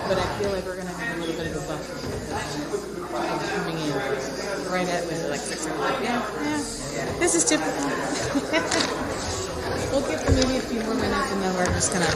But I feel like we're going to have a little bit of a buffer coming in right at like 6 o'clock. Yeah. This is typical. We'll give them maybe a few more minutes and then we're just going to...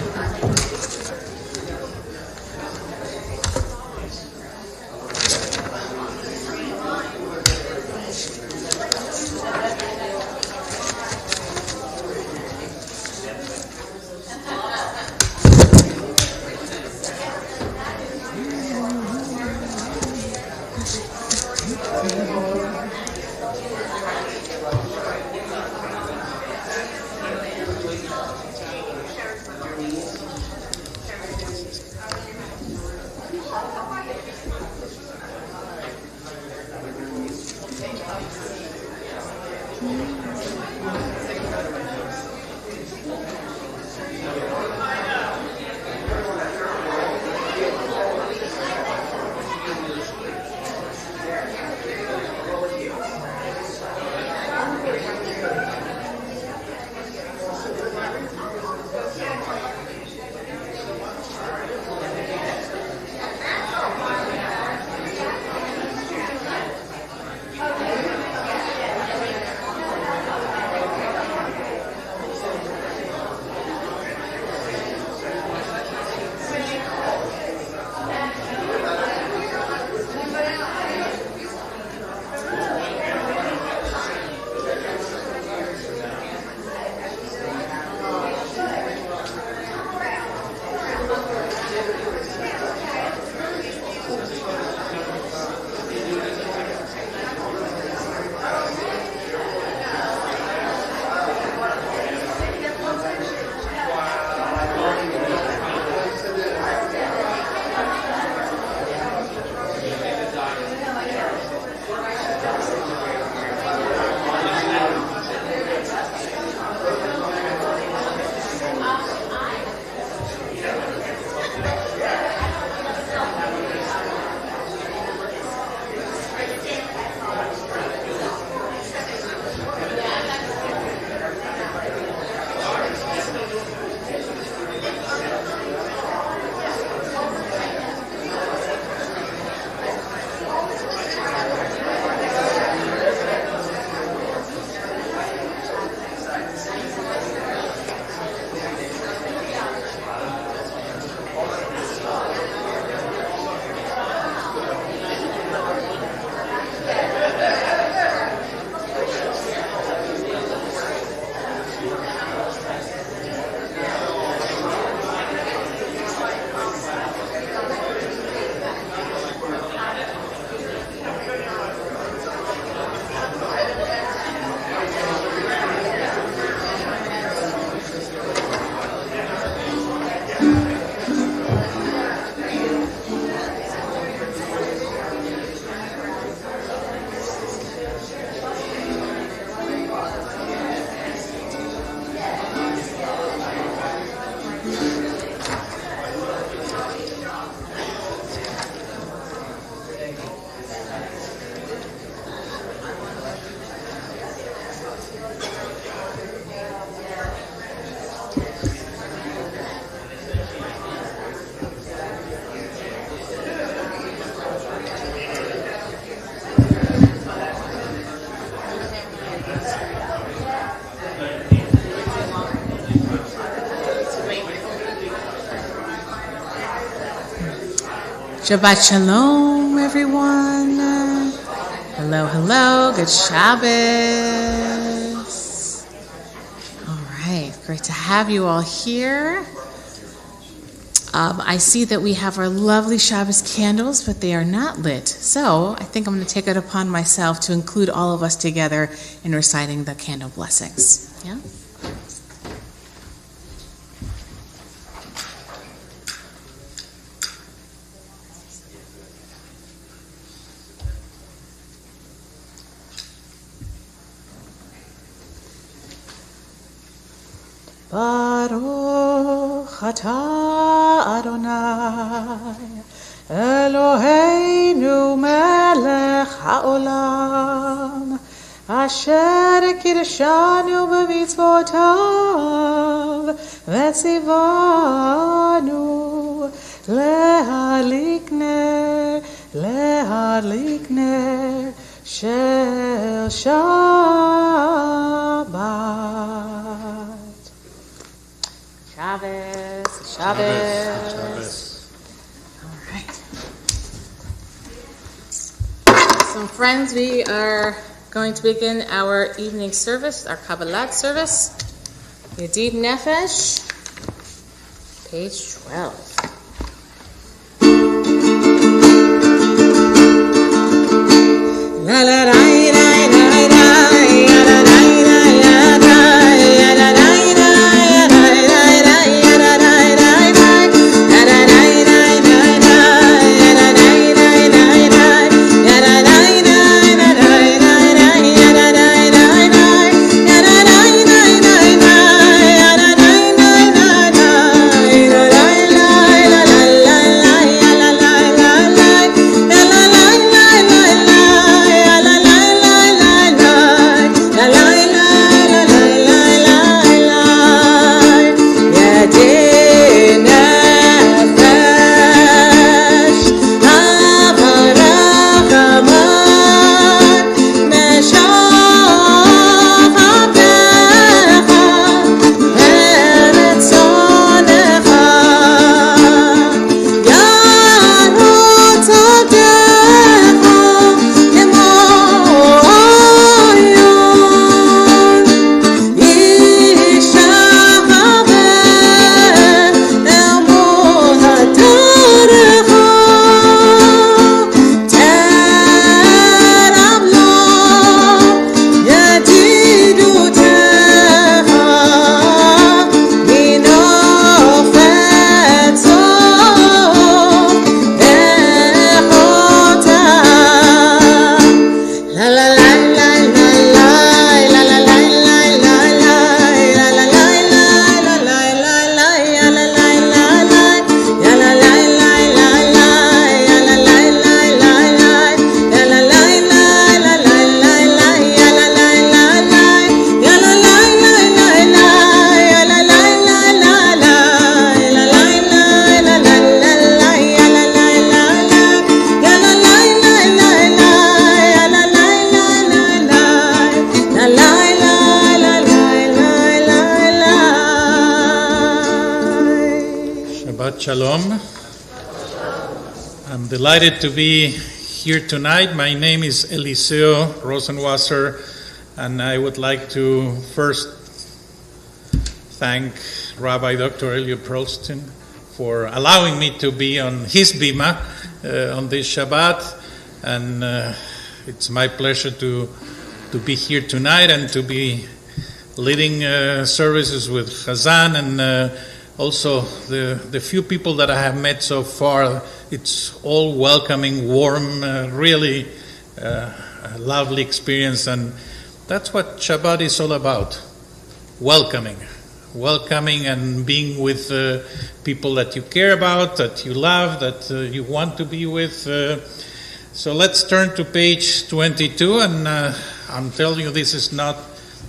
Shabbat Shalom, everyone. Hello, hello. Good Shabbos. All right, great to have you all here. I see that we have our lovely Shabbos candles, but they are not lit. So I think I'm going to take it upon myself to include all of us together in reciting the candle blessings. Yeah? Baruch atah Adonai Eloheinu melech haolam asher kiddushanu b'mitzvotav v'tzivanu lehadlik ner shel Shabbat. Shabbos. All right. So, friends, we are going to begin our evening service, our Kabbalat service. Yedid Nefesh, page 12. La la la la la la. Shalom. I'm delighted to be here tonight. My name is Eliseo Rozenwasser, and I would like to first thank Rabbi Dr. Elliot Perlstein for allowing me to be on his bima on this Shabbat, and it's my pleasure to be here tonight and to be leading services with Chazan and also the few people that I have met so far. It's all welcoming, warm, really a lovely experience, and that's what Shabbat is all about, welcoming and being with people that you care about, that you love, that you want to be with. So let's turn to page 22, and I'm telling you, this is not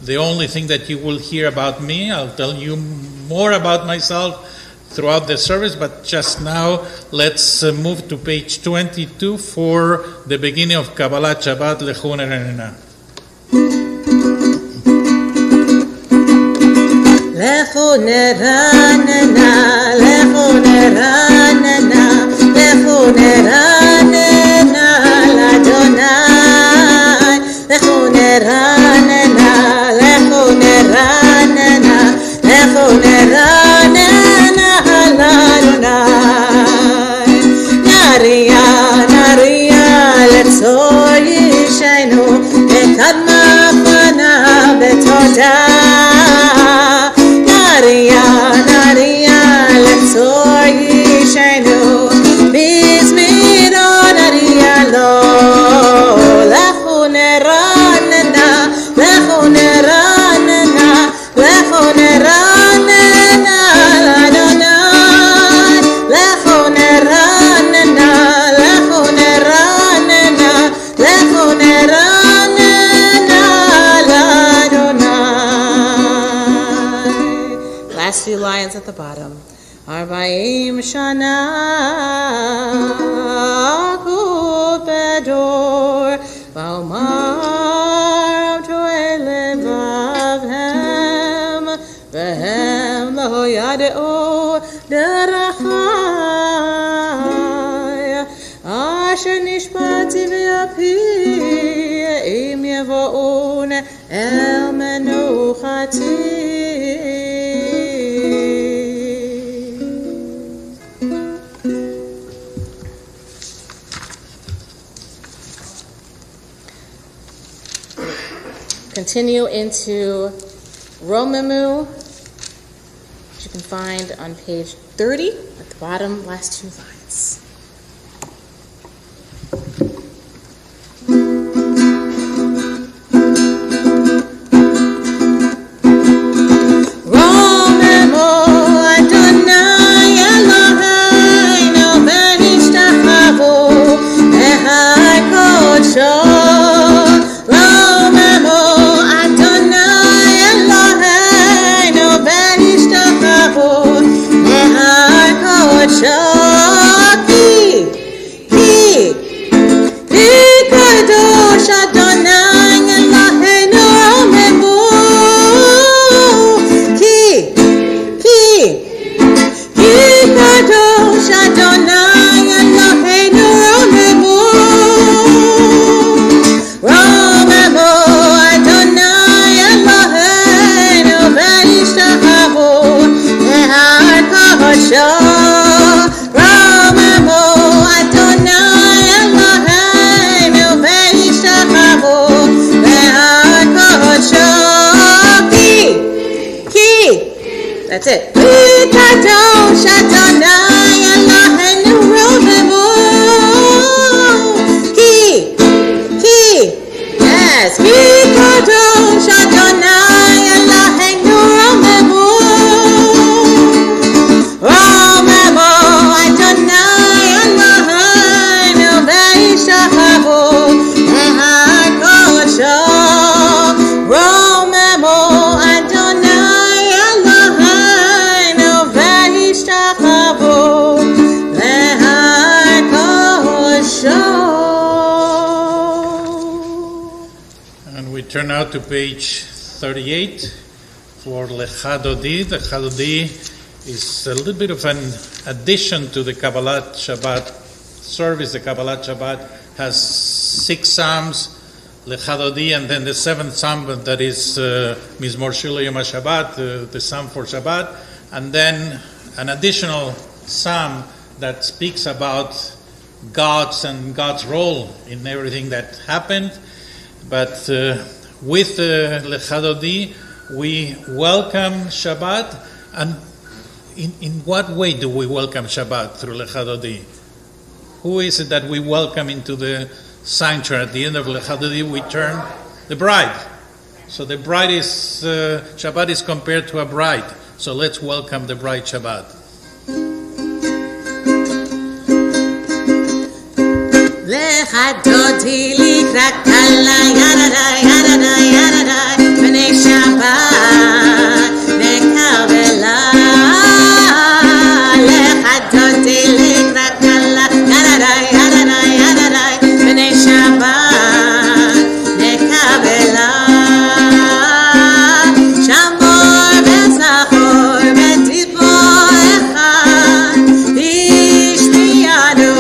the only thing that you will hear about me. I'll tell you more about myself throughout the service, but just now let's move to page 22 for the beginning of Kabbalat Shabbat Lechu Neranena. Lechu Neranena, Lechu Neranena, Lechu Neranena. Last few lines at the bottom. Arba'im shana bedor v'omar to'elem v'avhem v'hem lo yad'o derachai asher nishpati v'api im yavo'un el menuchati. Continue into Romemu, which you can find on page 30 at the bottom, last 2 lines. That's it. Yes. Turn out to page 38 for Lecha Dodi. The Chadodi is a little bit of an addition to the Kabbalat Shabbat service. The Kabbalat Shabbat has 6 psalms, Lecha Dodi, and then the 7th psalm that is Mizmor Shilo Yom HaShabbat, the psalm for Shabbat, and then an additional psalm that speaks about God's role in everything that happened. But with Lecha Dodi, we welcome Shabbat. And in what way do we welcome Shabbat through Lecha Dodi? Who is it that we welcome into the sanctuary? At the end of Lecha Dodi, we turn the bride. So the bride is, Shabbat is compared to a bride. So let's welcome the bride Shabbat. Lecha Dodi likra kala yadadai yadadai yadadai b'nei Shabbat nekabela. Lecha Dodi likra kala yadadai yadadai yadadai b'nei Shabbat nekabela. Shamor v'zachor v'tibor echad ishmiyanu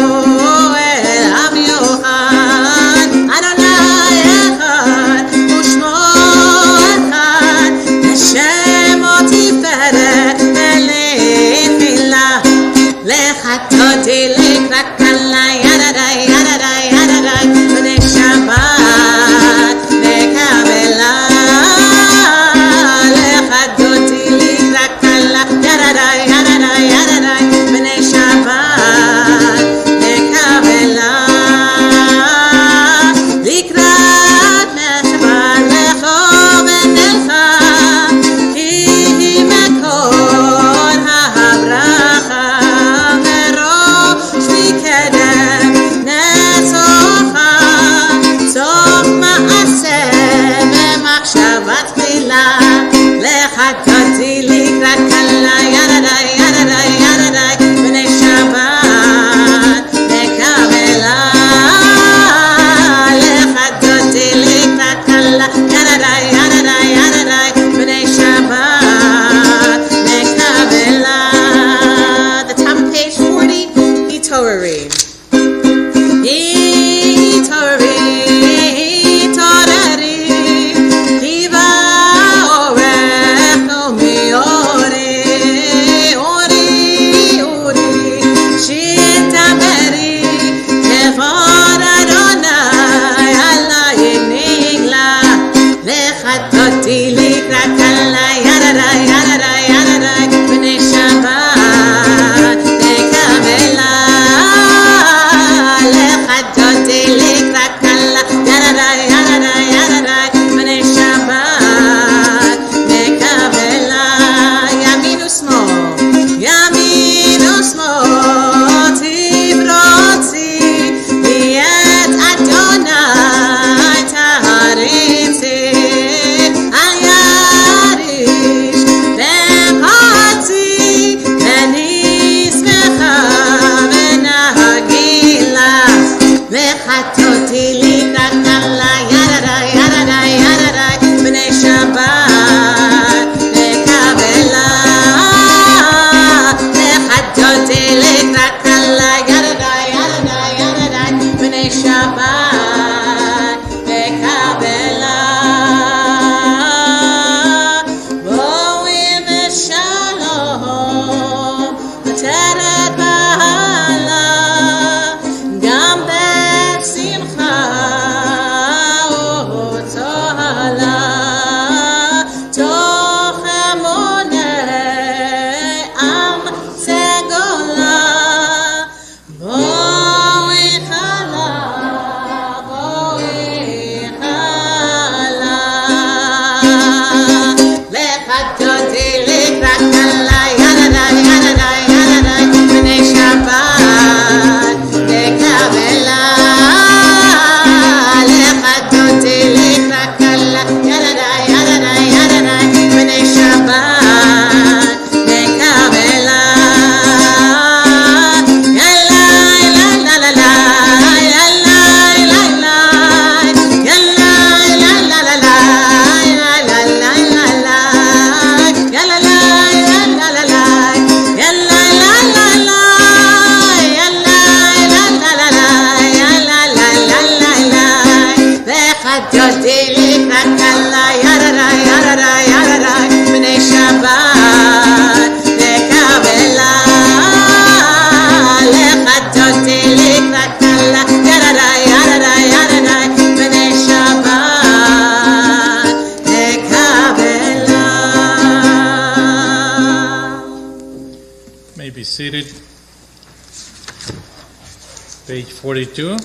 may be seated. Page 42.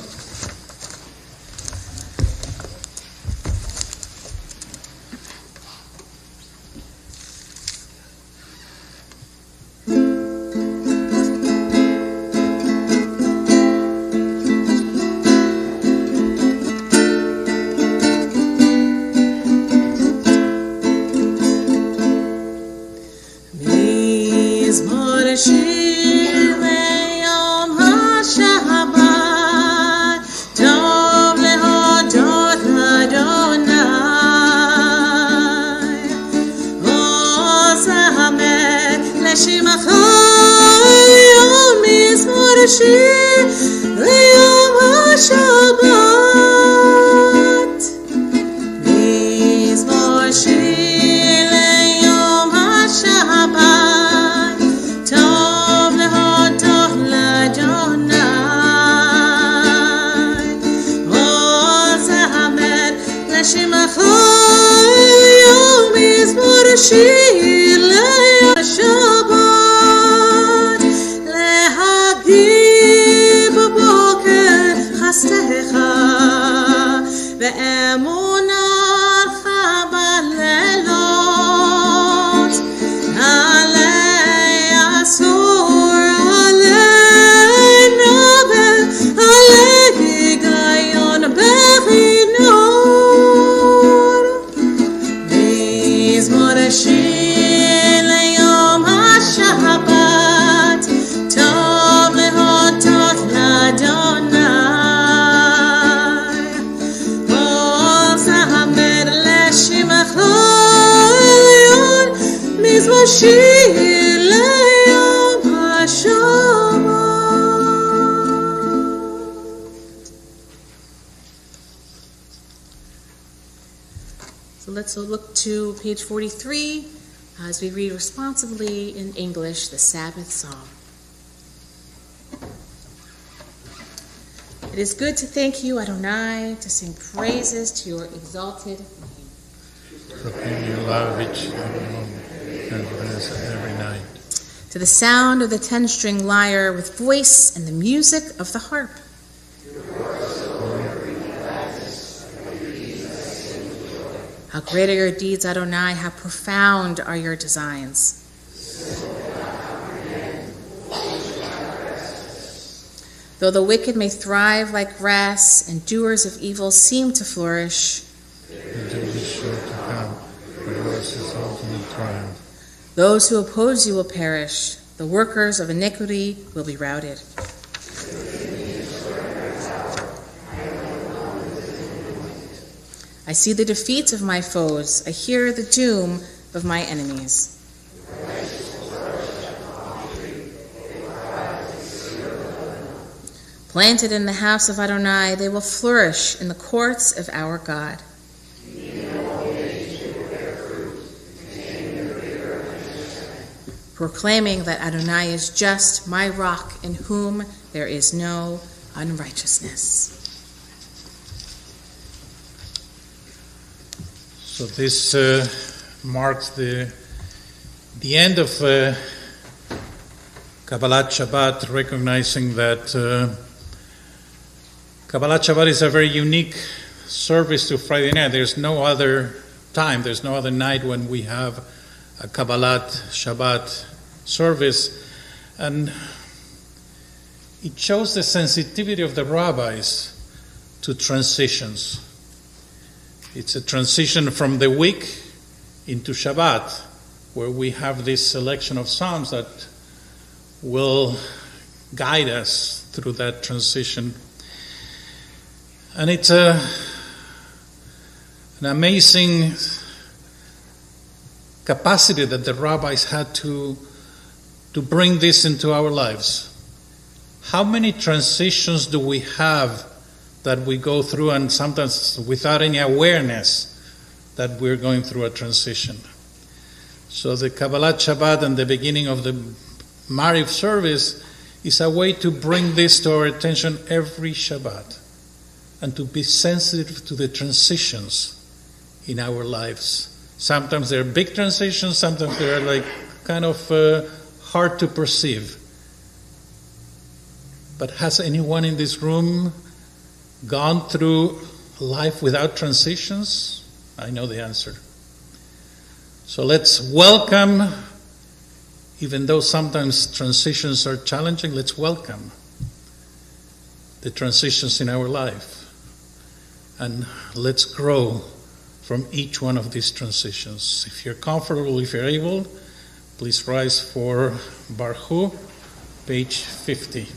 So let's look to page 43 as we read responsively in English the Sabbath Psalm. It is good to thank you, Adonai, to sing praises to your exalted name. Proclaim your love each every night. To the sound of the 10-string lyre with voice and the music of the harp. How great are your deeds, Adonai, how profound are your designs. Though the wicked may thrive like grass and doers of evil seem to flourish, those who oppose you will perish. The workers of iniquity will be routed. I see the defeat of my foes. I hear the doom of my enemies. Planted in the house of Adonai, they will flourish in the courts of our God. Proclaiming that Adonai is just, my rock, in whom there is no unrighteousness. So this marks the end of Kabbalat Shabbat, recognizing that Kabbalat Shabbat is a very unique service to Friday night. There's no other time, there's no other night when we have a Kabbalat Shabbat service. And it shows the sensitivity of the rabbis to transitions. It's a transition from the week into Shabbat, where we have this selection of psalms that will guide us through that transition. And it's an amazing capacity that the rabbis had to bring this into our lives. How many transitions do we have that we go through, and sometimes without any awareness that we're going through a transition? So the Kabbalat Shabbat and the beginning of the Maariv service is a way to bring this to our attention every Shabbat and to be sensitive to the transitions in our lives. Sometimes they're big transitions, sometimes they're like kind of hard to perceive. But has anyone in this room gone through life without transitions? I know the answer. So let's welcome, even though sometimes transitions are challenging, let's welcome the transitions in our life. And let's grow from each one of these transitions. If you're comfortable, if you're able, please rise for Barhu, page 50.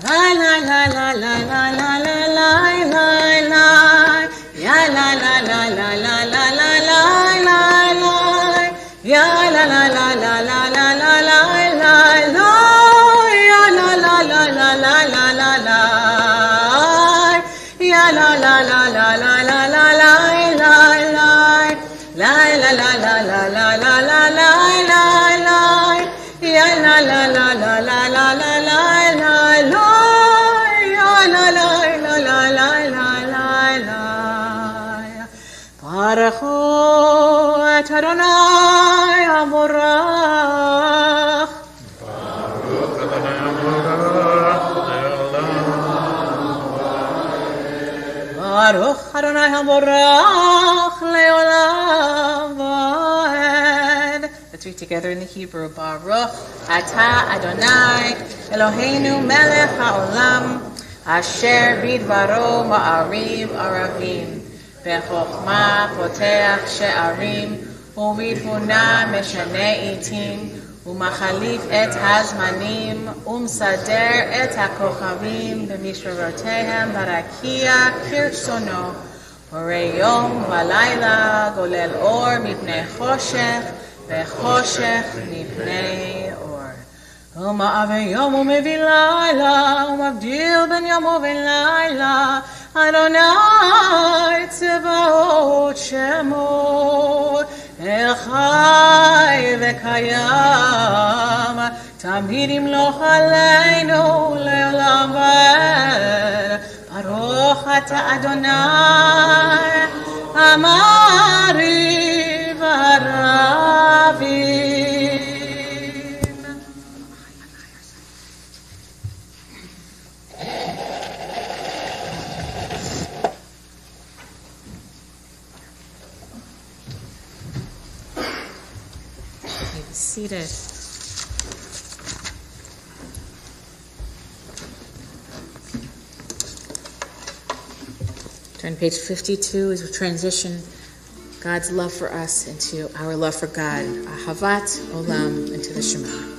La la la la la la la la la la la. Ya la la la la la la la la la la. Ya la la la la la la la la la la. Ya la la la la la la la la. Ya la la la la la la la la la la. La la la la la la la la la la la. Ya la la la la la la la la la la. Baruchu et Adonai Hamorach. Baruch Adonai Hamorach leolam. Baruch Adonai Hamorach leolam va'ed. Let's read together in the Hebrew. Baruch Ata Adonai Eloheinu melech haolam asher bidvaro ma'ariv aravim. בחוכמה פותח שערים ובתבונה משנה עיתים ומחליף את הזמנים ומסדר את הכוכבים במשמרותיהם ברקיע כרצונו בורא יום ולילה גולל אור מפני חושך וחושך מפני אור ומאווה יום ומביא לילה ומבדיל בין יום ובין לילה אדוני צבאות שמו חי וקיים תמיד ימלוך עלינו לעולם ועד ברוך אתה אדוני המעריב הרבים. Seated. Turn to page 52 as we transition God's love for us into our love for God. Ahavat Olam into the Shema.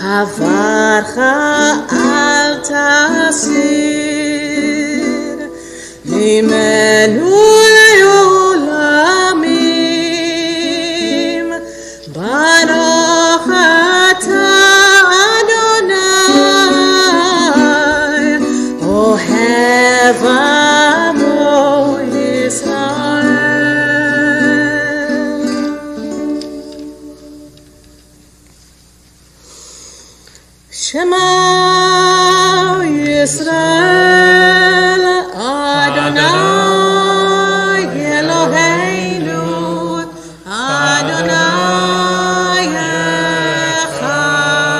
Hava Shema Yisrael Adonai Eloheinu Adonai Echad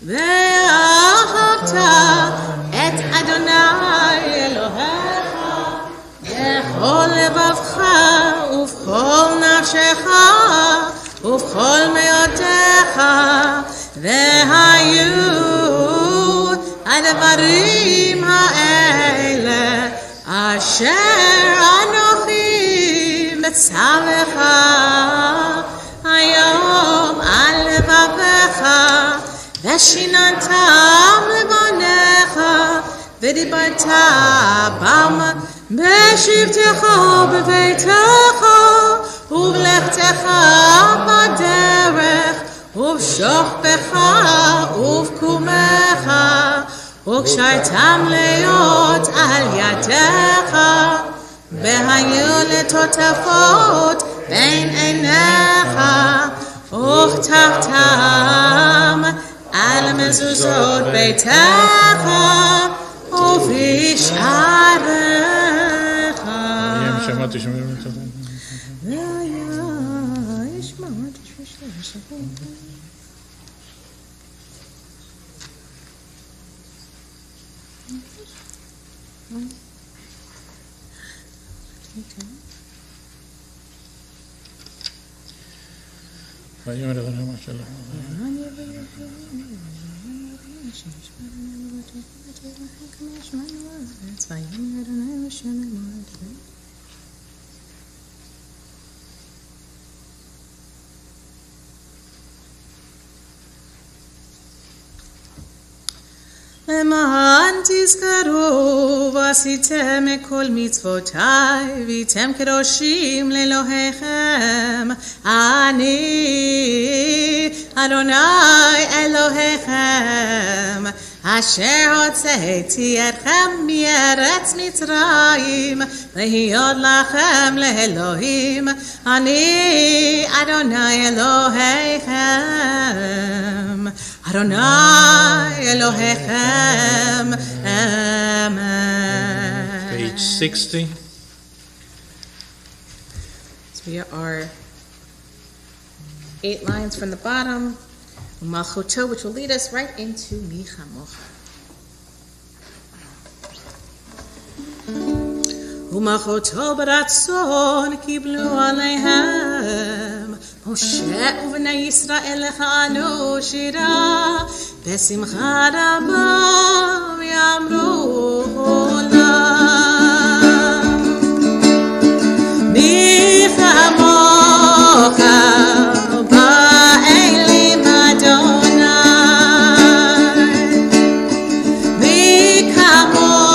Ve'ahavta et Adonai Elohecha bechol levavcha uvchol nafshecha uvchol meotecha vehayu הדברים האלה אשר אנוכי מצווך היום על לבבך ושיננתם לבניך ודיברת בם בשבתך ובביתך ובלכתך בדרך ובשוכבך ובקומך וקשרתם להיות על ידך והיו לטוטפות בין עיניך וכתבתם על מזוזות ביתך ובשעריך ויאמר אדוני מה שלום. למען תזכרו ועשיתם כל מצוותיי והייתם קדושים לאלוהיכם אני אדוני אלוהיכם אשר הוצאתי אתכם מארץ מצרים להיות לכם לאלוהים אני אדוני אלוהיכם Adonai Elohechem, Amen. Page 60. So here are 8 lines from the bottom, Malchuto, which will lead us right into Michamocha. ומלכותו ברצון קיבלו עליהם משה ובני ישראל לכנו שירה בשמחה רבה ויאמרו לה מי כמוך באלים אדוני מי כמוך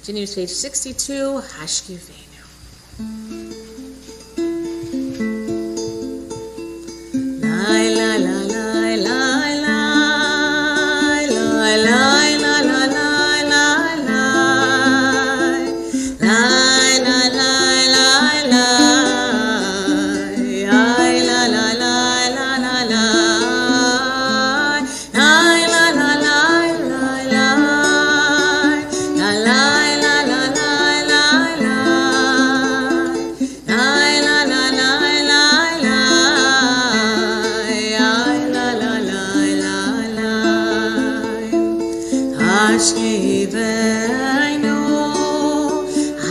Continues page 62, Hashkivenu. La la la la la la la la la la la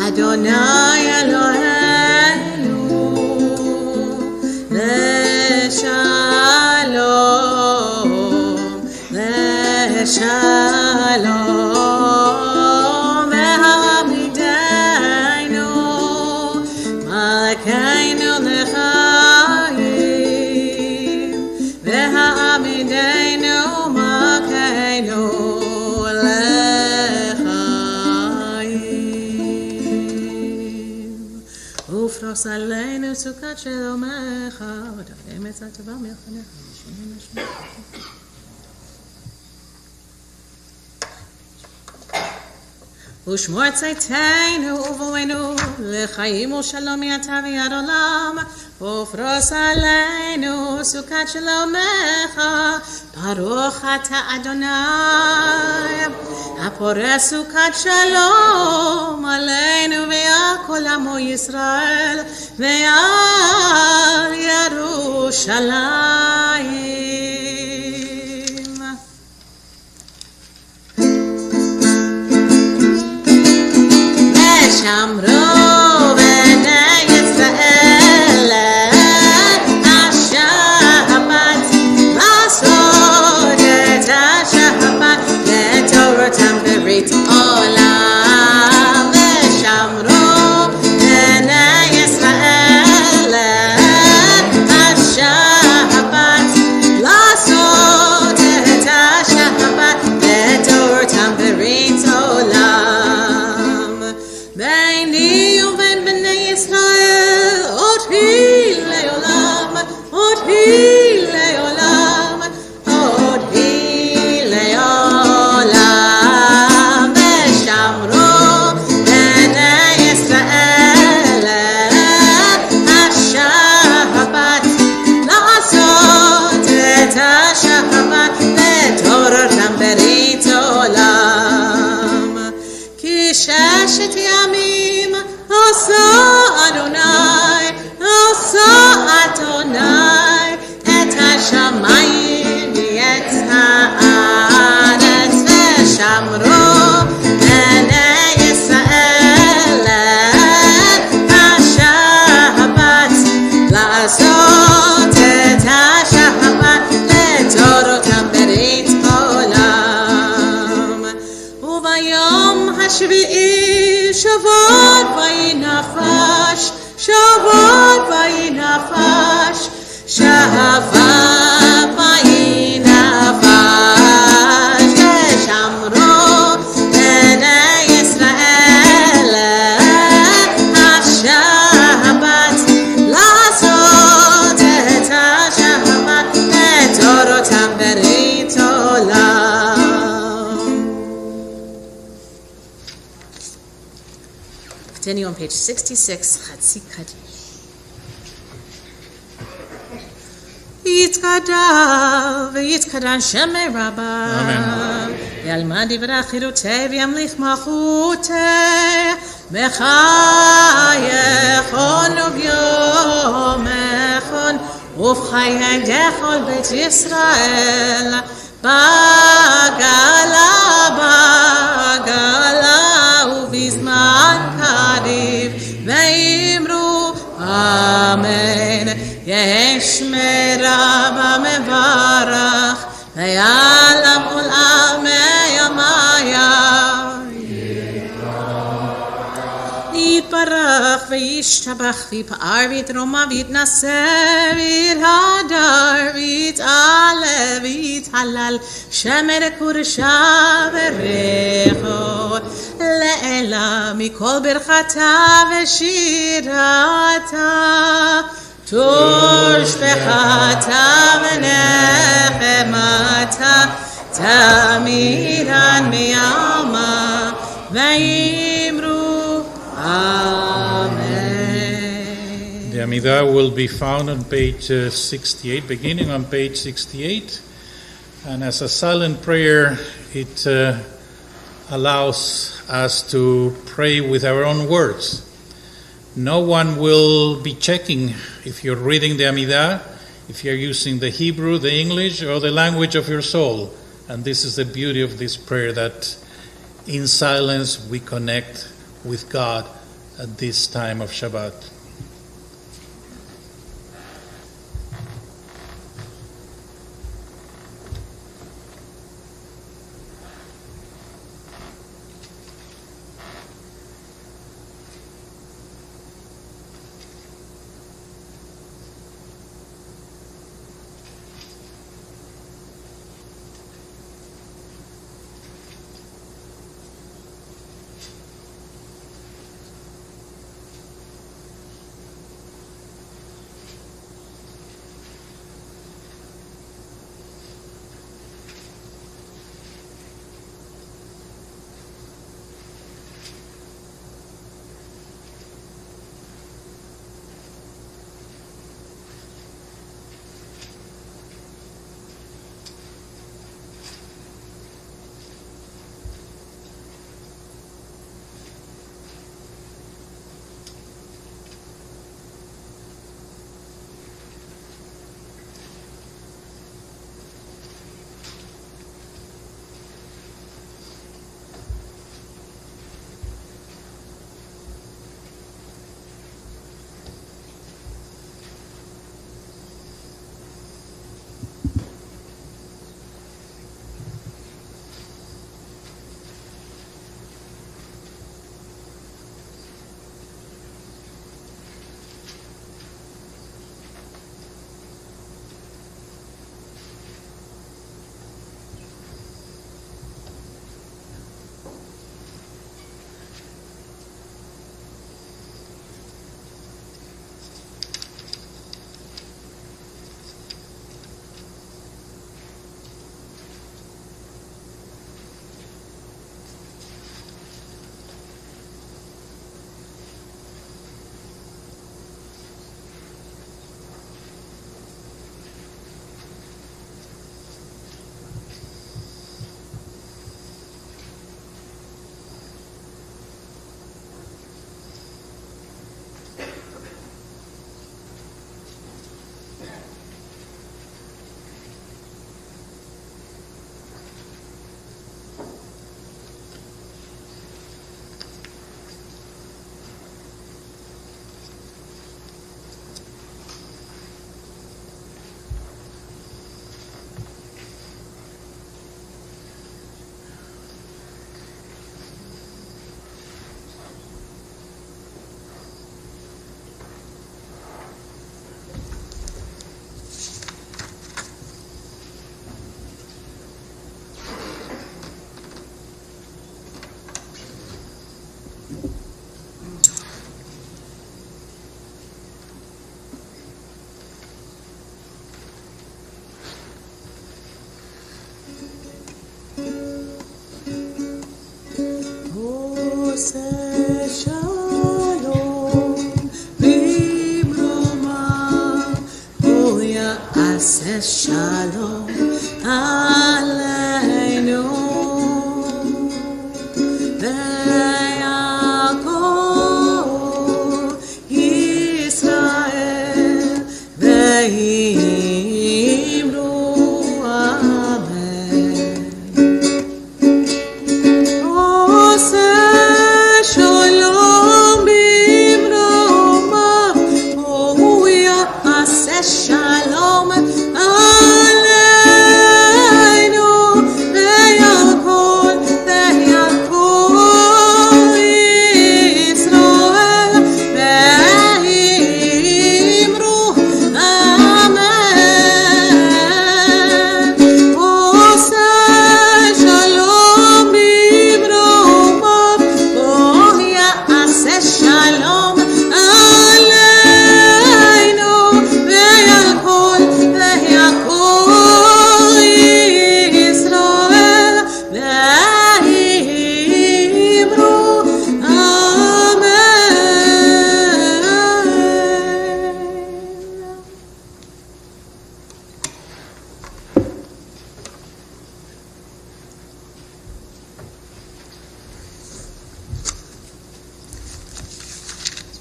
Adonai Eloheinu Leshalom Ve'hamidenu Malkeinu L'chaim Ve'hamidenu Malkeinu ופרוס עלינו סוכת שלומך, ותפנים את הטובה מלחמך, ונשמעים לשמך. ושמור צאתנו ובואנו לחיים ושלום יתה ויד עולם, ופרוס עלינו סוכת שלומך, ברוך אתה אדוני, הפורס סוכת שלום עלינו ועל כל עמו ישראל ועל ירושלים. ושמרו בני ישראל השבת לעשות את השבת לתורתם ברית עולם. ושמרו בני ישראל השבת לעשות את השבת לתורתם ברית עולם. ביני ובין בני ישראל אותי לעולם, אותי לעולם, אותי לעולם. ושמרו בני ישראל השבת לעשות את השבת לתורתם ברית עולם. כי ששת ימים עשה אדוני, עשה אדוני את השמיים ואת הארץ. ושמרו בני ישראל השבת לעשות את השבת לתורתם ברית עולם. וביום השביעי שבת וינפש, שבת וינפש, שבת וינפש. ושמרו בני ישראל השבת לעשות את השבת לתורתם ברית עולם. Continue on page 66, Chatzi Kaddish. יתקדש ויתקדש שמי רבה, וילמד דברי חירותי וימליך מלכותי, בחייכון וביומכון ובחיי כל בית ישראל, בגלה בגלה ובזמן קריב, ואמרו אמן. יש מרבה מברך ויעלם עולמי ימיה, יתברך וישתבח ויפאר ויתרומם ויתנשא ויתהדר ויתעלה ויתהלל, שמר קודשה בריחו אלא מכל ברכתה ושירתה, תושבחתה ונחמתה, תמידן מעלמה, ואמרו Amen. The Amidah will be found on page 68, beginning on page 68. And as a silent prayer, it allows us to pray with our own words. No one will be checking if you're reading the Amidah, if you're using the Hebrew, the English, or the language of your soul. And this is the beauty of this prayer, that in silence we connect with God at this time of Shabbat.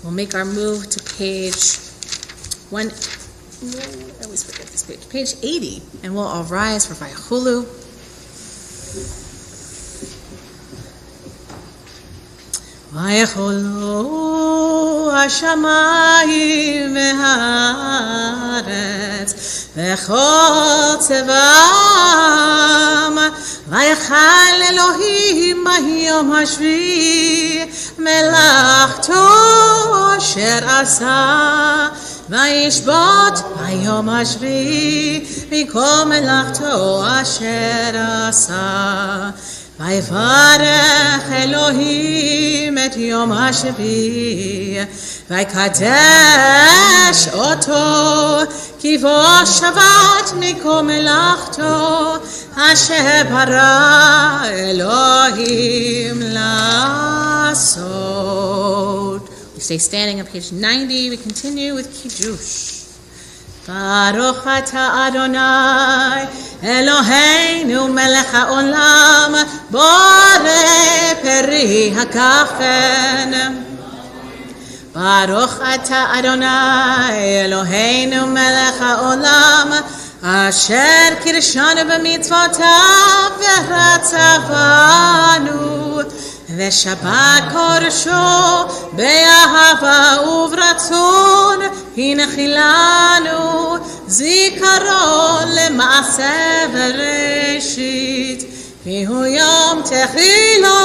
We'll make our move to page I always forget this page 80, and we'll all rise for Vayachulu. Vayachulu hashamayim ve'haaretz v'chol tzevam vayachal Elohim b'yom hashvi melachto asher asa vayishbot b'yom hashvi mikol melachto asher asa Vayvarech Elohim et yom hashvi vaykadesh oto ki vo shavat mikol melachto asher bara Elohim lasot. We stay standing on page 90. We continue with Kiddush. Baruch atah Adonai Eloheinu melech haolam borei peri hakafen. Baruch atah Adonai Eloheinu melech haolam asher kirshanu b'mitzvotav v'ratzavanu v'shabbat korsho be'ahava uvratzon hinechilanu zikaron lema'aseh v'reshit kihu yom techilo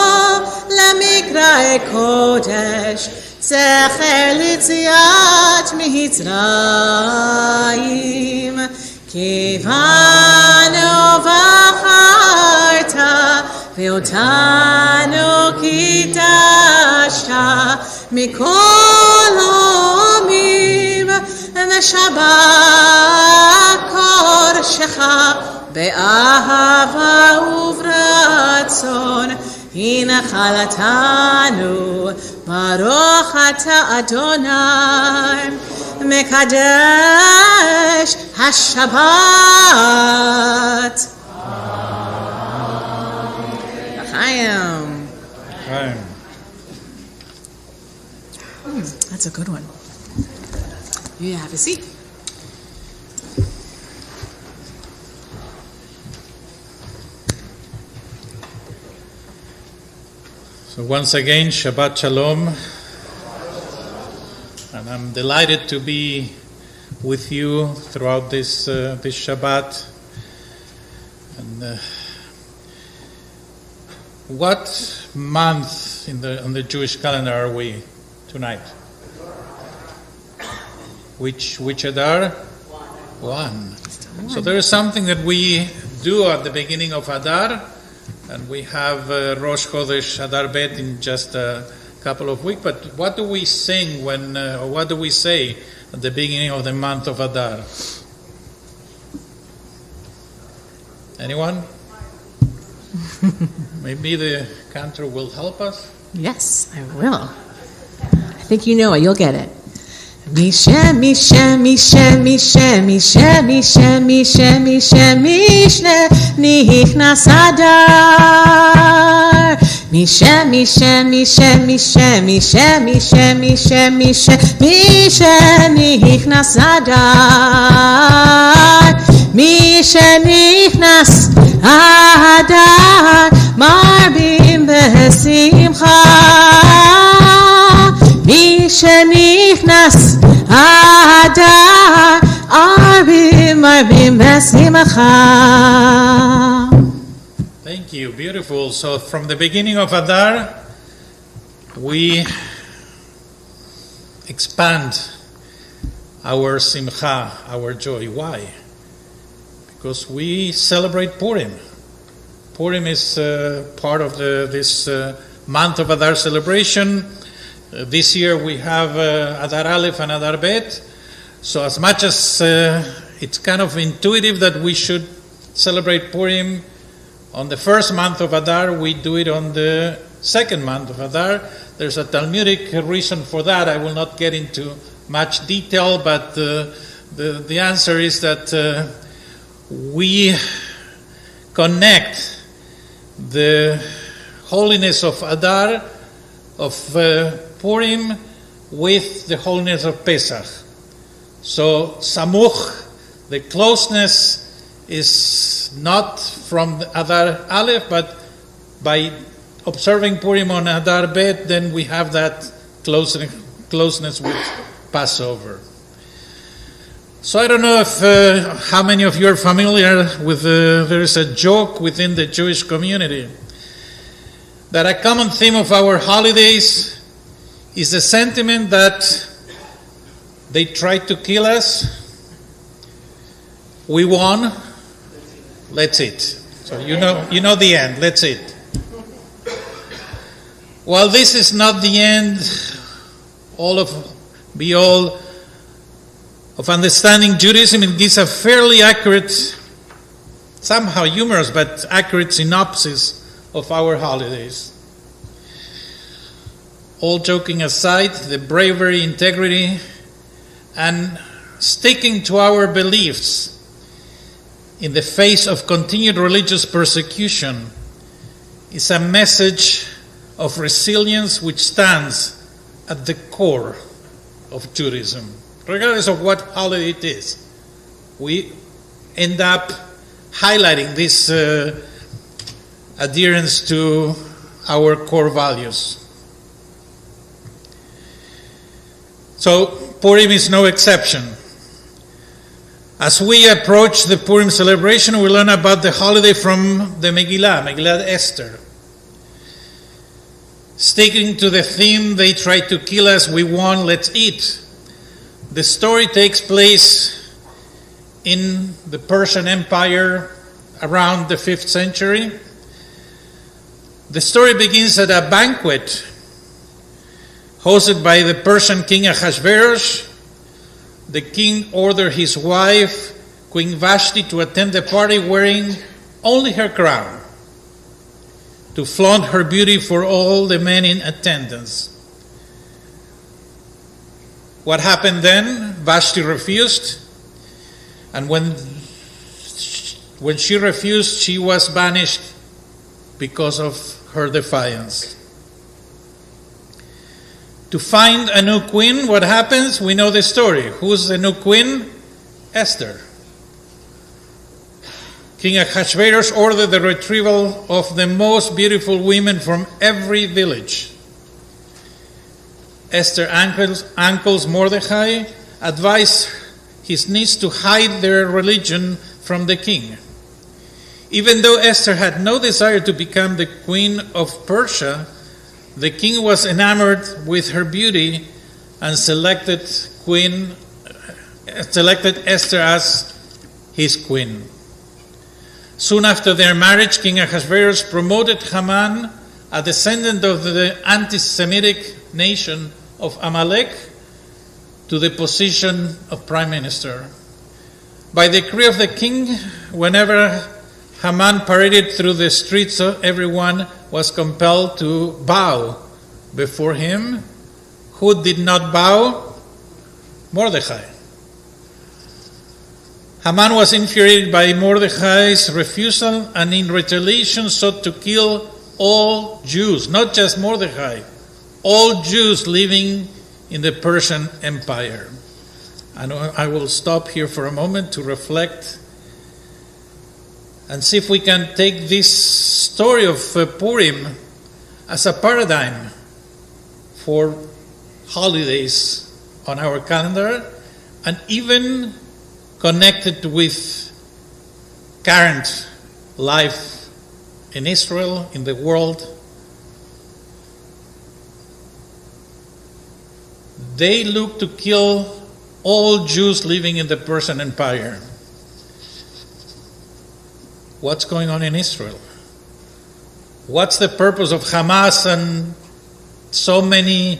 lemikra'e kodesh zechel yitziat mitzrayim kivanu v'acharta ve'otanu kidashta mikol homim v'shabbat korshecha be'ahava uvratzon hinachaltanu baruch atah Adonai mekadesh hashabbat. Chaim. That's a good one. You have a seat. So once again, Shabbat Shalom. And I'm delighted to be with you throughout this Shabbat. And what month on the Jewish calendar are we tonight? Which Adar? One. So there is something that we do at the beginning of Adar, and we have Rosh Chodesh Adar Bet in just a couple of weeks. But what do we sing or what do we say at the beginning of the month of Adar? Anyone? Maybe the cantor will help us? Yes, I will. I think you know it. You'll get it. Mishe, Mishe, Mishe, Mishe, Mishe, Mishe, Mishe, Mishe, Mishe, Nichnas Adar. Mishe, Mishe, Mishe, Mishe, Mishe, Mishe, Mishe, Mishe, Mishe, Nichnas Adar. Mishe, Nichnas Adar, Marbim Besimcha. Mishe Nichnas Adar, Marbim Besimcha. Thank you, beautiful. So from the beginning of Adar, we expand our simcha, our joy. Why? Because we celebrate Purim. Purim is part of this month of Adar celebration. This year we have Adar Aleph and Adar Bet. So as much as it's kind of intuitive that we should celebrate Purim on the first month of Adar, we do it on the second month of Adar. There's a Talmudic reason for that. I will not get into much detail, but the answer is that we connect the holiness of Adar, of Purim, with the holiness of Pesach. So Samuch, the closeness, is not from Adar Aleph, but by observing Purim on Adar Bet, then we have that closeness with Passover. So I don't know if how many of you are familiar with there is a joke within the Jewish community that a common theme of our holidays is the sentiment that they tried to kill us, we won, let's eat. So you know the end, let's eat. Well, this is not the end all of understanding Judaism. It gives a fairly accurate, somehow humorous, but accurate synopsis of our holidays. All joking aside, the bravery, integrity, and sticking to our beliefs in the face of continued religious persecution is a message of resilience which stands at the core of Judaism. Regardless of what holiday it is, we end up highlighting this adherence to our core values. So Purim is no exception. As we approach the Purim celebration, we learn about the holiday from the Megillah Esther. Sticking to the theme, they tried to kill us, we won, let's eat. The story takes place in the Persian Empire around the 5th century. The story begins at a banquet hosted by the Persian king Ahasuerus. The king ordered his wife, Queen Vashti, to attend the party wearing only her crown, to flaunt her beauty for all the men in attendance. What happened then? Vashti refused, and when she refused, she was banished because of her defiance. To find a new queen, what happens? We know the story. Who's the new queen? Esther. King Ahasuerus ordered the retrieval of the most beautiful women from every village. Esther's uncles Mordecai advised his niece to hide their religion from the king. Even though Esther had no desire to become the queen of Persia, the king was enamored with her beauty and selected Esther as his queen. Soon after their marriage, King Ahasuerus promoted Haman, a descendant of the anti-Semitic nation of Amalek, to the position of prime minister. By decree of the king, whenever Haman paraded through the streets, everyone was compelled to bow before him. Who did not bow? Mordecai. Haman was infuriated by Mordecai's refusal and in retaliation sought to kill all Jews, not just Mordecai, all Jews living in the Persian Empire. And I will stop here for a moment to reflect and see if we can take this story of Purim as a paradigm for holidays on our calendar and even connected with current life in Israel, in the world. They look to kill all Jews living in the Persian Empire. What's going on in Israel? What's the purpose of Hamas and so many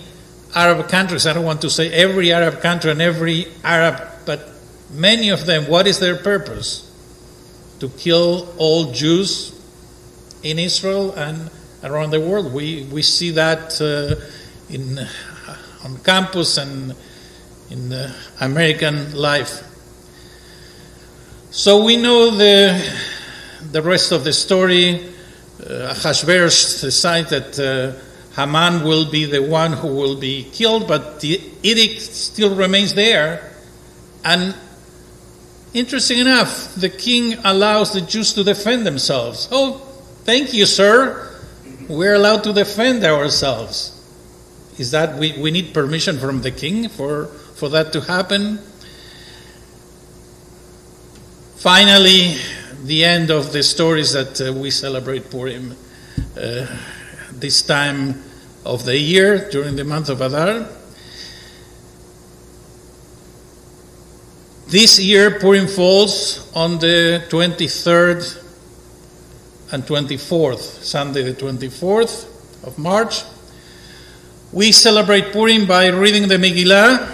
Arab countries? I don't want to say every Arab country and every Arab, but many of them. What is their purpose? To kill all Jews in Israel and around the world. We see that on campus and in American life. So we know the rest of the story. Ahasuerus decided that Haman will be the one who will be killed, but the edict still remains there. And interesting enough, the king allows the Jews to defend themselves. Oh, thank you, sir. We're allowed to defend ourselves. Is that we need permission from the king for that to happen? Finally, the end of the stories that we celebrate Purim this time of the year during the month of Adar. This year, Purim falls on the 23rd and 24th, Sunday the 24th of March. We celebrate Purim by reading the Megillah,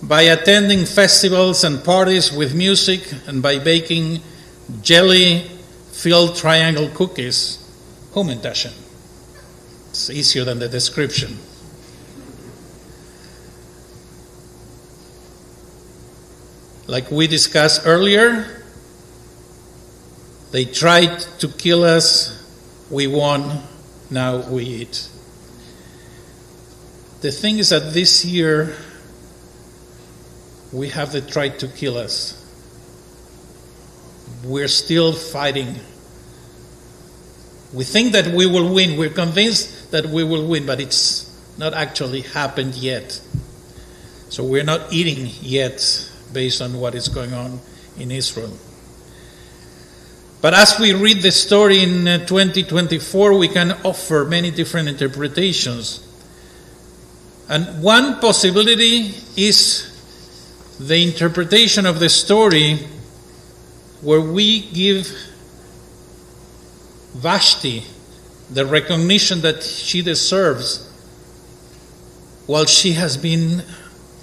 by attending festivals and parties with music, and by baking jelly-filled triangle cookies. Humentashen. It's easier than the description. Like we discussed earlier, they tried to kill us, we won, now we eat. The thing is that this year, we have they tried to kill us. We're still fighting. We think that we will win. We're convinced that we will win, but it's not actually happened yet. So we're not eating yet based on what is going on in Israel. But as we read the story in 2024, we can offer many different interpretations. And one possibility is the interpretation of the story where we give Vashti the recognition that she deserves, while she has been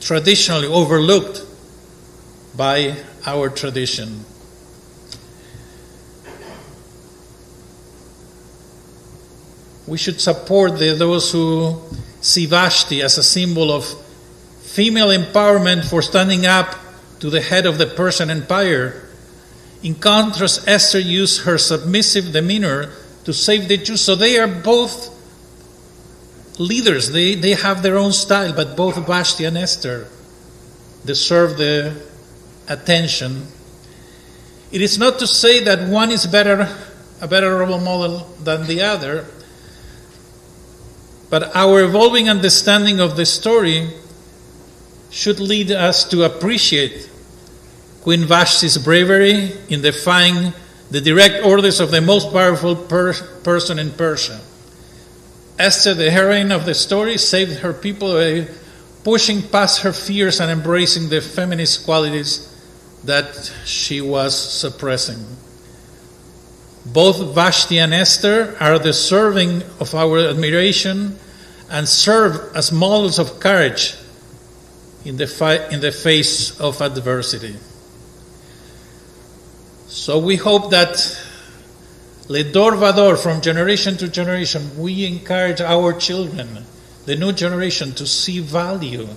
traditionally overlooked by our tradition. We should support those who see Vashti as a symbol of female empowerment for standing up to the head of the Persian Empire. In contrast, Esther used her submissive demeanor to save the Jews. So they are both leaders. They have their own style, but both Vashti and Esther deserve the attention. It is not to say that one is a better role model than the other, but our evolving understanding of the story should lead us to appreciate Queen Vashti's bravery in defying the direct orders of the most powerful person in Persia. Esther, the heroine of the story, saved her people by pushing past her fears and embracing the feminist qualities that she was suppressing. Both Vashti and Esther are deserving of our admiration and serve as models of courage in the face of adversity. So we hope that Ledor Vador, from generation to generation, we encourage our children, the new generation, to see value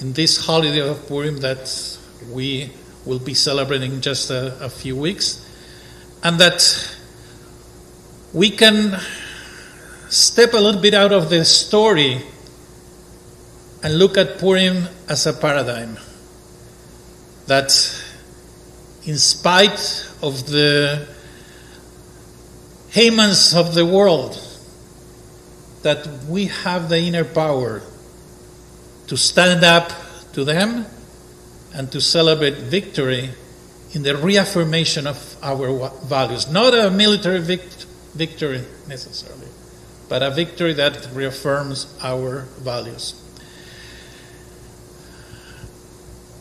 in this holiday of Purim that we will be celebrating in just a few weeks, and that we can step a little bit out of the story and look at Purim as a paradigm. That in spite of the Hamans of the world, that we have the inner power to stand up to them and to celebrate victory in the reaffirmation of our values. Not a military victory necessarily, but a victory that reaffirms our values.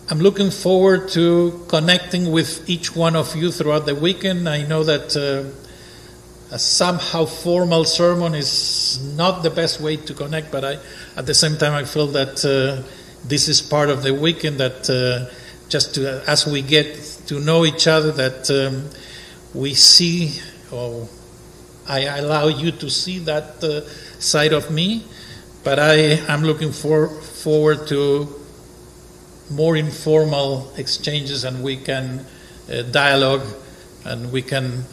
I'm looking forward to connecting with each one of you throughout the weekend. I know that a somehow formal sermon is not the best way to connect, but at the same time I feel that this is part of the weekend, that as we get to know each other, that we see, or I allow you to see that side of me, but I'm looking forward to more informal exchanges, and we can dialogue and we can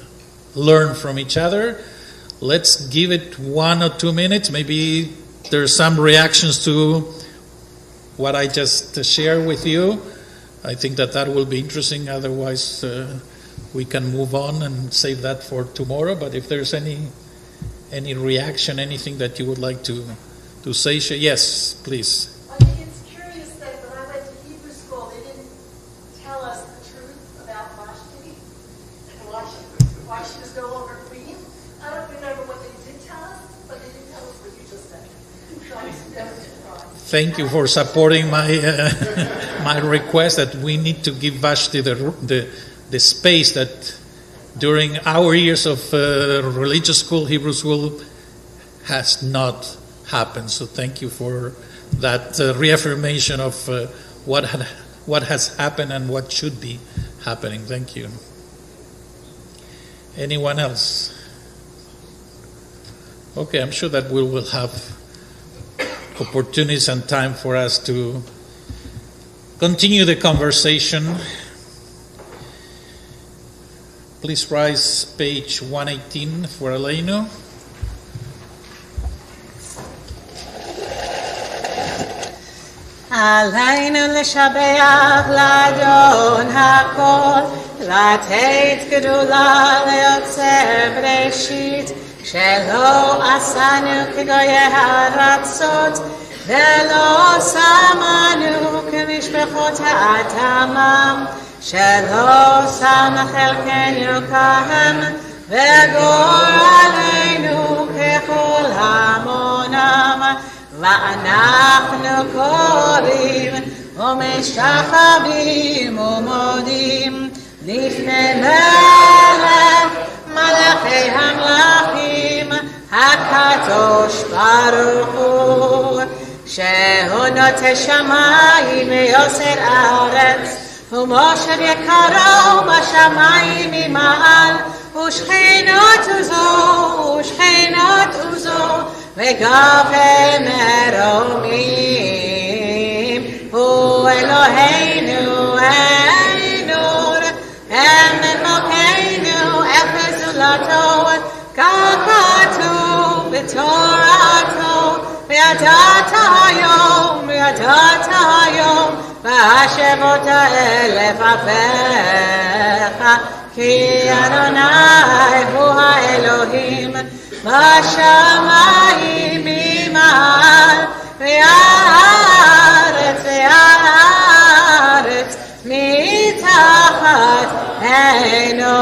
learn from each other. let's give it 1 or 2 minutes. Maybe there's some reactions to what I just shared with you. I think that will be interesting. Otherwise, we can move on and save that for tomorrow. But if there's any reaction, anything that you would like to say, yes, please. I think it's curious that when I went to Hebrew school, they didn't tell us the truth about Vashti and why she was no longer queen. I don't remember what they did tell us, but they didn't tell us what you just said. Thank you for supporting my my request that we need to give Vashti the space that during our years of religious school, Hebrew school, has not happened. So thank you for that reaffirmation of what has happened and what should be happening. Thank you. Anyone else? Okay, I'm sure that we will have opportunities and time for us to continue the conversation. Please rise page 118 for Aleinu. עלינו לשבח לאדון הכל, לתת גדולה ליוצר בראשית, שלא עשנו כגויי הארצות, ולא שמנו כמשפחות האדמה, שלא שם חלקנו כהם, וגורלנו ככל המונם, ואנחנו קוראים ומשתחווים ומודים לפני מלך מלכי המלכים הקדוש ברוך הוא, שהוא נוטה שמיים ויוסר ארץ, ומושב יקרו בשמיים ממעל, ושכנות עוזו וגבי מרומים, הוא אלוהינו איינור, אמנותינו אפס זולתו, כך כתוב בתורתו, וידעת היום, והשבות 1000 אפיך, כי אדוני הוא האלוהים, בשמיים ממעל, והארץ מתחת עינו.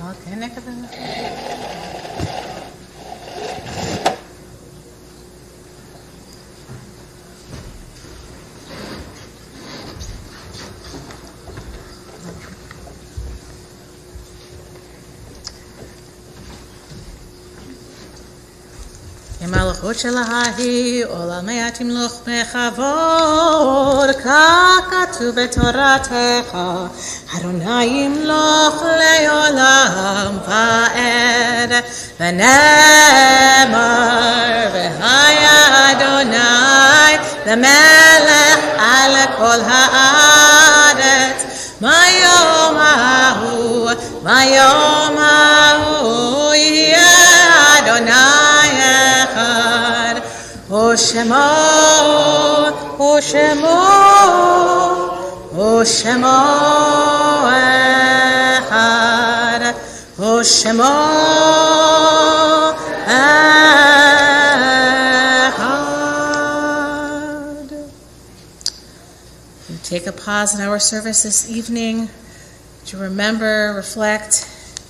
אוקיי, נקבל. המלכות שלה היא עולמי תמלוך בכבוד, כך כתוב בתורתך, אדוני ימלוך לעולם ועד, ונאמר והיה אדוני למלך על כל הארץ, ביום ההוא יהיה אדוני ושמו אחד, ושמו אחד. We take a pause in our service this evening to remember, reflect,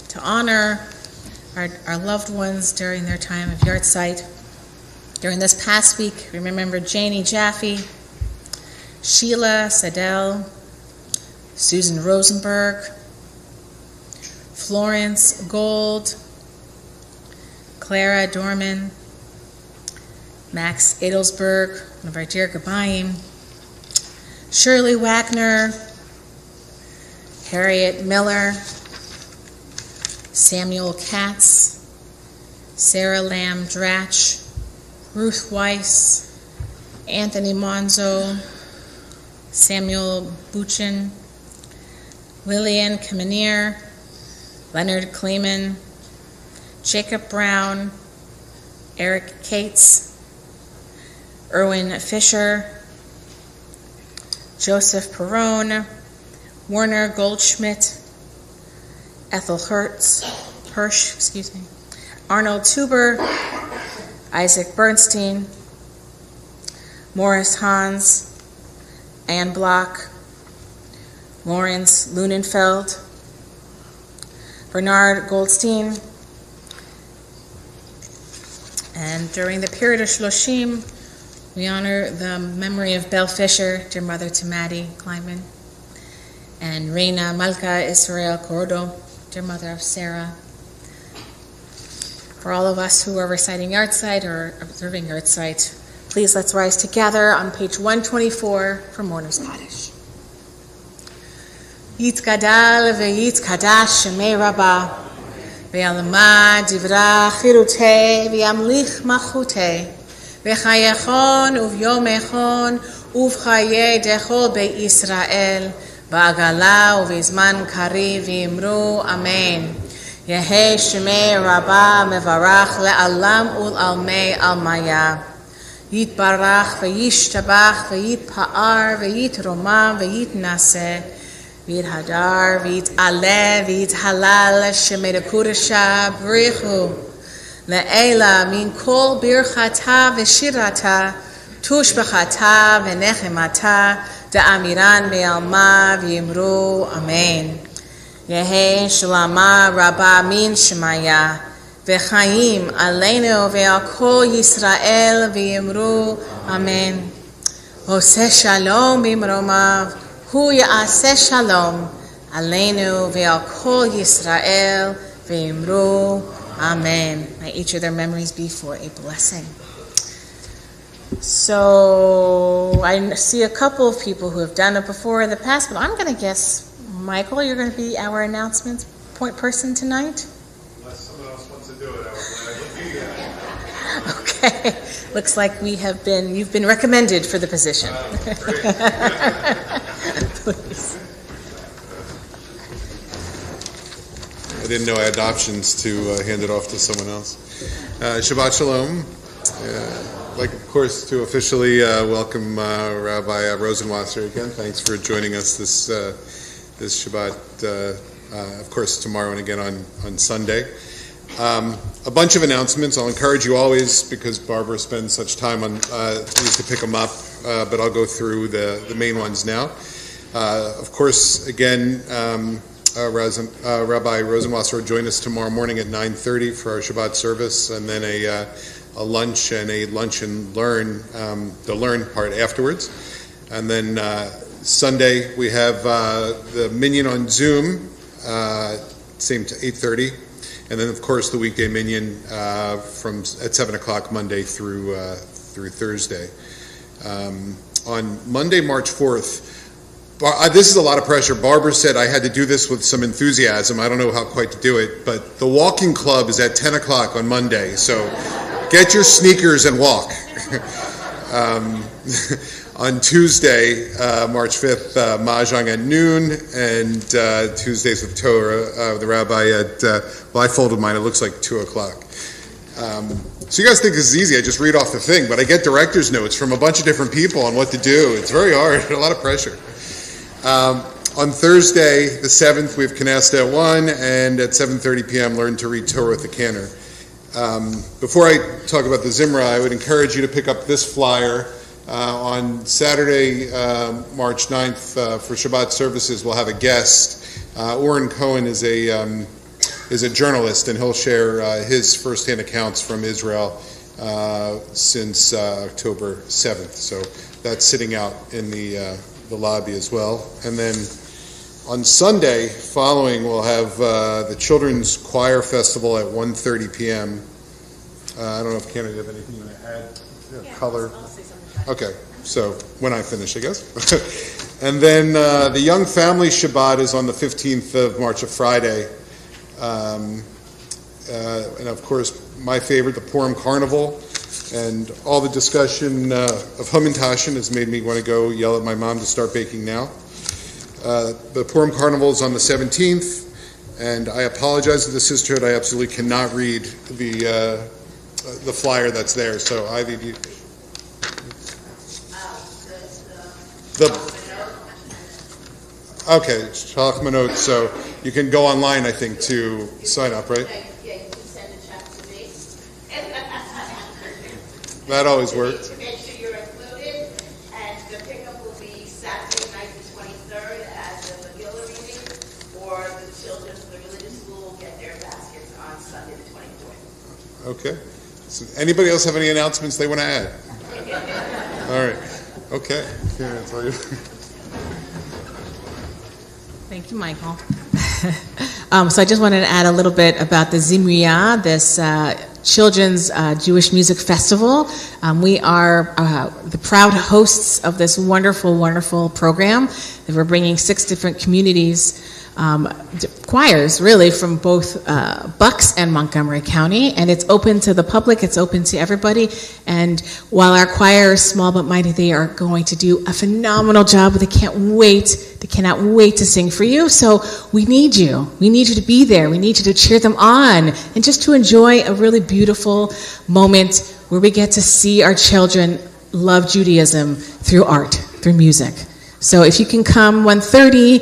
to honor our loved ones during their time of yahrzeit. During this past week, we remember Janie Jaffe, Sheila Sadell, Susan Rosenberg, Florence Gold, Clara Dorman, Max Adelsberg, one of our dear Gabayim, Shirley Wagner, Harriet Miller, Samuel Katz, Sarah Lamb Dratch, Ruth Weiss, Anthony Monzo, Samuel Buchin, Lillian Kamenier, Leonard Kleeman, Jacob Brown, Eric Cates, Erwin Fisher, Joseph Perrone, Warner Goldschmidt, Ethel Hirsch, Arnold Tuber, Isaac Bernstein, Morris Hans, Ann Block, Lawrence Lunenfeld, Bernard Goldstein, and during the period of Shloshim, we honor the memory of Belle Fisher, dear mother to Maddie Kleinman, and Reina Malka Israel Cordo, dear mother of Sarah. For all of us who are reciting Yartzeit or observing Yartzeit, please let's rise together on page 124 for Mourner's Kaddish. Yitzgadal v'yitzkadash shemei Rabba v'yalma divra chirutei v'yamlich machutei v'chayechon uv'yomechon uv'chaye dechol be'Yisrael ba'agala uv'izman kari v'imru amen. Yehei shemei Rabba mevarach le'alam ul'almei almaya yitbarach v'yishtabach v'yitpa'ar v'yitromam v'yitnaseh v'yithadar v'yit'aleh v'yithalal shemei dekudesha b'richu le'ela min kol birchata v'shirata tushbachata v'nechemata da'amiran be'alma v'yimru amen. Yehei shalama rabba min shemaya v'chaim aleinu ve'al kol Yisrael v'yimru amen. Oseh shalom b'imromav hu ya'aseh shalom aleinu ve'al kol Yisrael v'yimru amen. May each of their memories be for a blessing. So I see a couple of people who have done it before in the past, but I'm going to guess, Michael, you're going to be our announcements point person tonight? Unless someone else wants to do it, I would be there. Okay. Looks like you've been recommended for the position. Please. I didn't know I had options to hand it off to someone else. Shabbat Shalom. I'd like, of course, to officially welcome Rabbi Rozenwasser again. Thanks for joining us this Shabbat, of course, tomorrow and again on Sunday. A bunch of announcements. I'll encourage you always, because Barbara spends such time on these, to pick them up, but I'll go through the main ones now. Of course, again, Rabbi Rozenwasser will join us tomorrow morning at 9:30 for our Shabbat service, and then a lunch and a lunch and learn, the learn part afterwards. And then Sunday we have the minyan on Zoom, same to 8:30, and then of course the weekday minyan at 7 o'clock Monday through Thursday. On Monday, March 4th. This is a lot of pressure. Barbara said I had to do this with some enthusiasm. I don't know how quite to do it, but the walking club is at 10 o'clock on Monday, so get your sneakers and walk. On Tuesday, March 5th, Mahjong at noon, and Tuesdays with Torah, the rabbi at, I folded mine, it looks like 2 o'clock. So you guys think this is easy, I just read off the thing, but I get director's notes from a bunch of different people on what to do. It's very hard, a lot of pressure. On Thursday, the 7th, we have Canasta at 1, and at 7:30 p.m., learn to read Torah with the Cantor. Before I talk about the Zimra, I would encourage you to pick up this flyer. On Saturday, March 9th, for Shabbat services, we'll have a guest. Oren Cohen is a journalist, and he'll share his firsthand accounts from Israel since October 7th. So that's sitting out in the lobby as well. And then on Sunday following, we'll have the Children's Choir Festival at 1:30 p.m. I don't know if Canada have anything you want to add? Yeah, color? I'll say something. Okay, so when I finish, I guess. And then the Young Family Shabbat is on the 15th of March, a Friday. And of course, my favorite, the Purim Carnival. And all the discussion of Hamantashen has made me want to go yell at my mom to start baking now. The Purim Carnival is on the 17th, and I apologize to the sisterhood. I absolutely cannot read the flyer that's there. So Ivy, do you? Okay, Shalach Manot. So you can go online, I think, to sign up, right? Yeah, you can send a check to me. That always works. To make sure you're included, and the pickup will be Saturday night, the 23rd, at the Megillah reading, or the children from the religious school will get their baskets on Sunday, the 24th. Okay. So anybody else have any announcements they want to add? All right. Okay. Yeah, that's all you. Thank you, Michael. So I just wanted to add a little bit about the Zimriya, this children's Jewish music festival. We are the proud hosts of this wonderful, wonderful program. We're bringing 6 different communities, choirs really from both Bucks and Montgomery County, and it's open to the public, it's open to everybody. And while our choir is small but mighty, they are going to do a phenomenal job. They cannot wait to sing for you. So we need you to be there. We need you to cheer them on and just to enjoy a really beautiful moment where we get to see our children love Judaism through art, through music. So if you can come 1:30,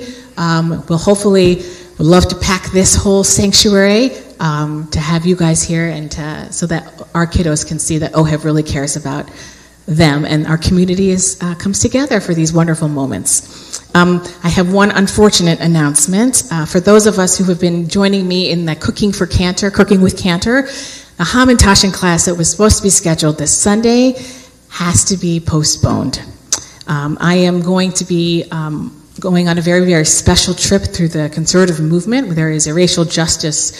we'll love to pack this whole sanctuary to have you guys here and so that our kiddos can see that Ohev really cares about them and our community comes together for these wonderful moments. I have one unfortunate announcement. For those of us who have been joining me in the Cooking with Cantor, the Hamantashen class that was supposed to be scheduled this Sunday has to be postponed. I am going to be going on a very, very special trip through the conservative movement, where there is a racial justice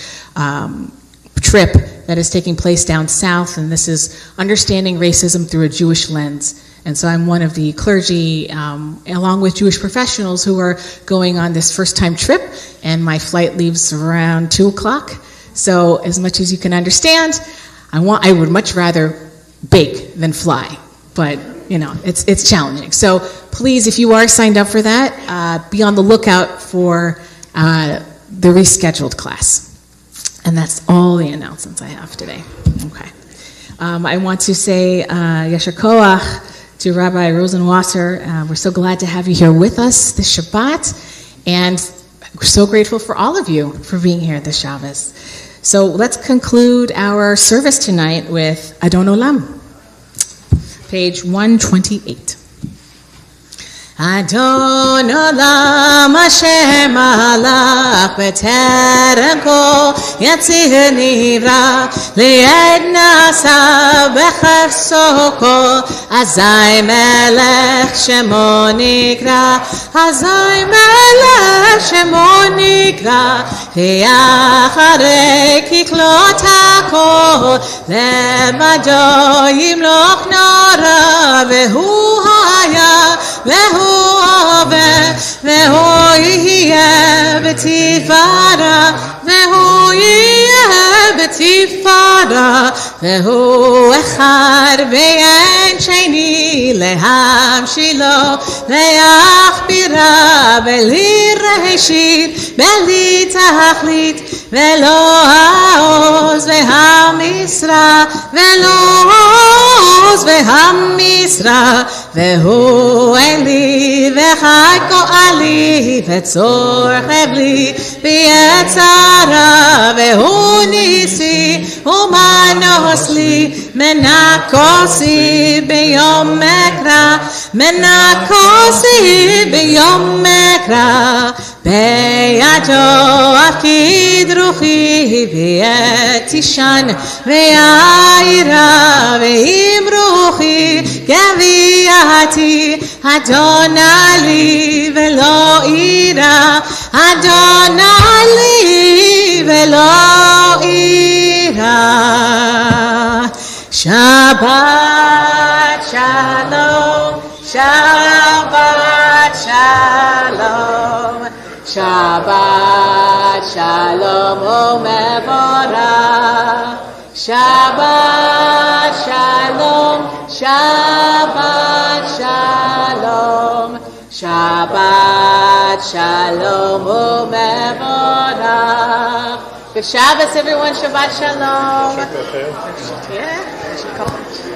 trip that is taking place down south, and this is understanding racism through a Jewish lens. And so I'm one of the clergy, along with Jewish professionals, who are going on this first-time trip, and my flight leaves around 2 o'clock. So as much as you can understand, I would much rather bake than fly, but it's challenging. So please, if you are signed up for that, be on the lookout for the rescheduled class. And that's all the announcements I have today. Okay. I want to say Yasher Koach to Rabbi Rozenwasser. We're so glad to have you here with us this Shabbat, and we're so grateful for all of you for being here this Shabbos. So let's conclude our service tonight with Adon Olam. Page 128. Adon Olam Hashem Malach B'terem Kol Yatzir Nivra Li'ed Nasa B'chafso Kol Azai Melech Shemo Nikra Azai Melech Shemo Nikra Li'acharei Kiklot HaKol Levado Yimloch Nora Vehu Haya Vehu והוא יהיה בתפארה, והוא יהיה בתפארה, והוא אחד ואין שני להמשילו, להכבירה בלי ראשית, בלי תכלית, ולא העוז והמשרה, ולא העוז והמשרה, והוא אלי וחי גואלי וצור חבלי ביצרה, והוא ניסי ומנוס לי מנקוסי ביום מקרא, מנקוסי ביום מקרא, בידו אפקיד רוחי ויתישן ויעירה, ועם רוחי גביעתי אדוני לי ולא אירא, אדוני לי ולא אירא. שבת שלום, שבת שלום, שבת שלום ומבורך, שבת שלום, שבת שלום, שבת Shabbat Shalom u'mevorach. Good Shabbos, everyone. Shabbat Shalom. Yeah, there's a couple.